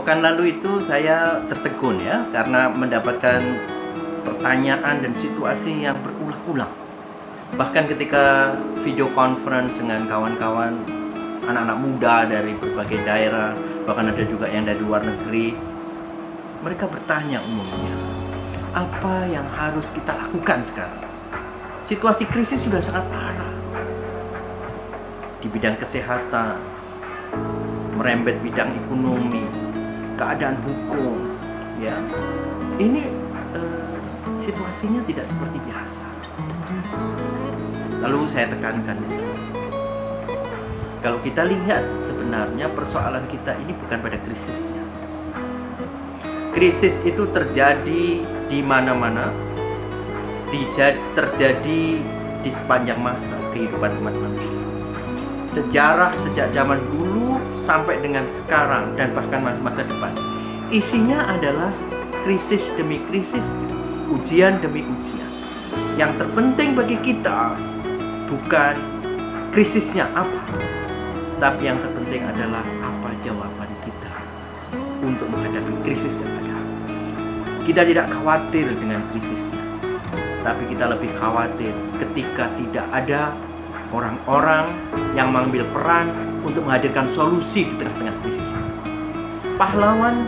Pekan lalu itu saya tertegun ya, karena mendapatkan pertanyaan dan situasi yang berulang-ulang. Bahkan ketika video conference dengan kawan-kawan anak-anak muda dari berbagai daerah, bahkan ada juga yang dari luar negeri, mereka bertanya umumnya, apa yang harus kita lakukan sekarang? Situasi krisis sudah sangat parah di bidang kesehatan, merembet bidang ekonomi, keadaan hukum, ya. Ini situasinya tidak seperti biasa. Lalu saya tekankan di sini, kalau kita lihat sebenarnya persoalan kita ini bukan pada krisisnya. Krisis itu terjadi di mana-mana, terjadi di sepanjang masa kehidupan umat manusia. Sejarah sejak zaman dulu sampai dengan sekarang dan bahkan masa depan, isinya adalah krisis demi krisis, ujian demi ujian. Yang terpenting bagi kita bukan krisisnya apa, tapi yang terpenting adalah apa jawaban kita untuk menghadapi krisis yang ada. Kita tidak khawatir dengan krisisnya, tapi kita lebih khawatir ketika tidak ada orang-orang yang mengambil peran untuk menghadirkan solusi di tengah-tengah krisis. Pahlawan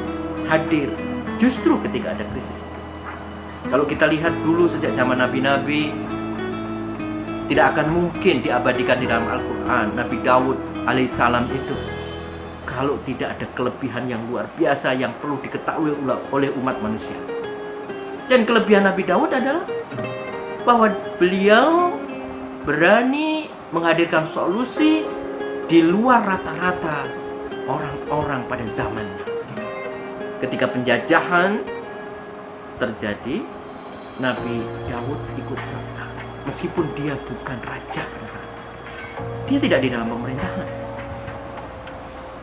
hadir justru ketika ada krisis. Kalau kita lihat dulu sejak zaman nabi-nabi, tidak akan mungkin diabadikan di dalam Al-Quran Nabi Daud alaihissalam itu kalau tidak ada kelebihan yang luar biasa yang perlu diketahui oleh umat manusia. Dan kelebihan Nabi Daud adalah bahwa beliau berani menghadirkan solusi di luar rata-rata orang-orang pada zamannya. Ketika penjajahan terjadi, Nabi Daud ikut serta, meskipun dia bukan raja pada saat itu. Dia tidak di dalam pemerintahan.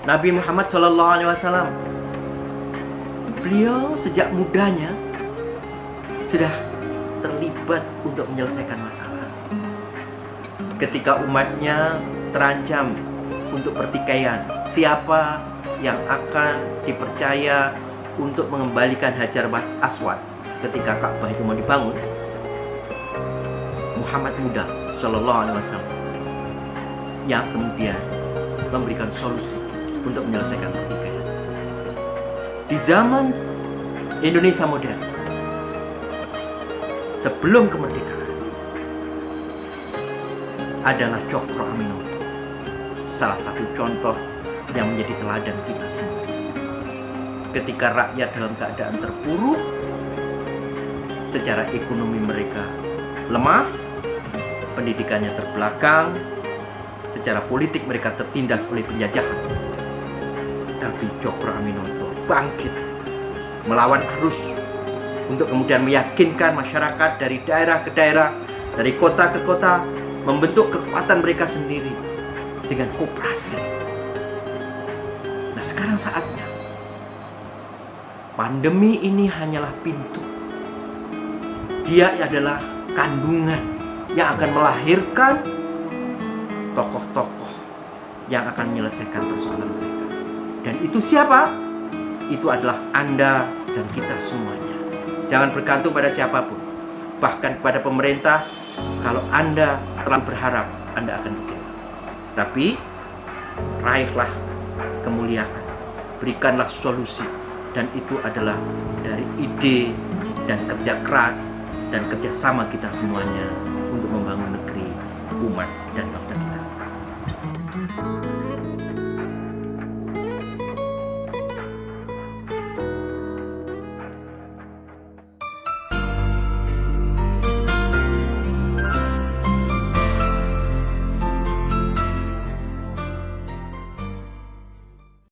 Nabi Muhammad SAW, beliau sejak mudanya sudah terlibat untuk menyelesaikan masalah. Ketika umatnya terancam untuk pertikaian, siapa yang akan dipercaya untuk mengembalikan Hajar Aswad ketika Ka'bah itu mau dibangun? Muhammad muda Sallallahu Alaihi Wasallam yang kemudian memberikan solusi untuk menyelesaikan pertikaian. Di zaman Indonesia modern, sebelum kemerdekaan, adalah Cokro Aminoto, salah satu contoh yang menjadi teladan kita semua. Ketika rakyat dalam keadaan terpuruk, secara ekonomi mereka lemah, pendidikannya terbelakang, secara politik mereka tertindas oleh penjajahan, tapi Cokro Aminoto bangkit melawan arus untuk kemudian meyakinkan masyarakat dari daerah ke daerah, dari kota ke kota, membentuk kekuatan mereka sendiri dengan koperasi. Nah, sekarang saatnya. Pandemi ini hanyalah pintu. Dia adalah kandungan yang akan melahirkan tokoh-tokoh yang akan menyelesaikan persoalan mereka. Dan itu siapa? Itu adalah Anda dan kita semuanya. Jangan bergantung pada siapapun, bahkan kepada pemerintah. Kalau Anda terlalu berharap, Anda akan kecewa. Tapi raihlah kemuliaan, berikanlah solusi, dan itu adalah dari ide dan kerja keras dan kerjasama kita semuanya untuk membangun negeri, umat, dan bangsa kita.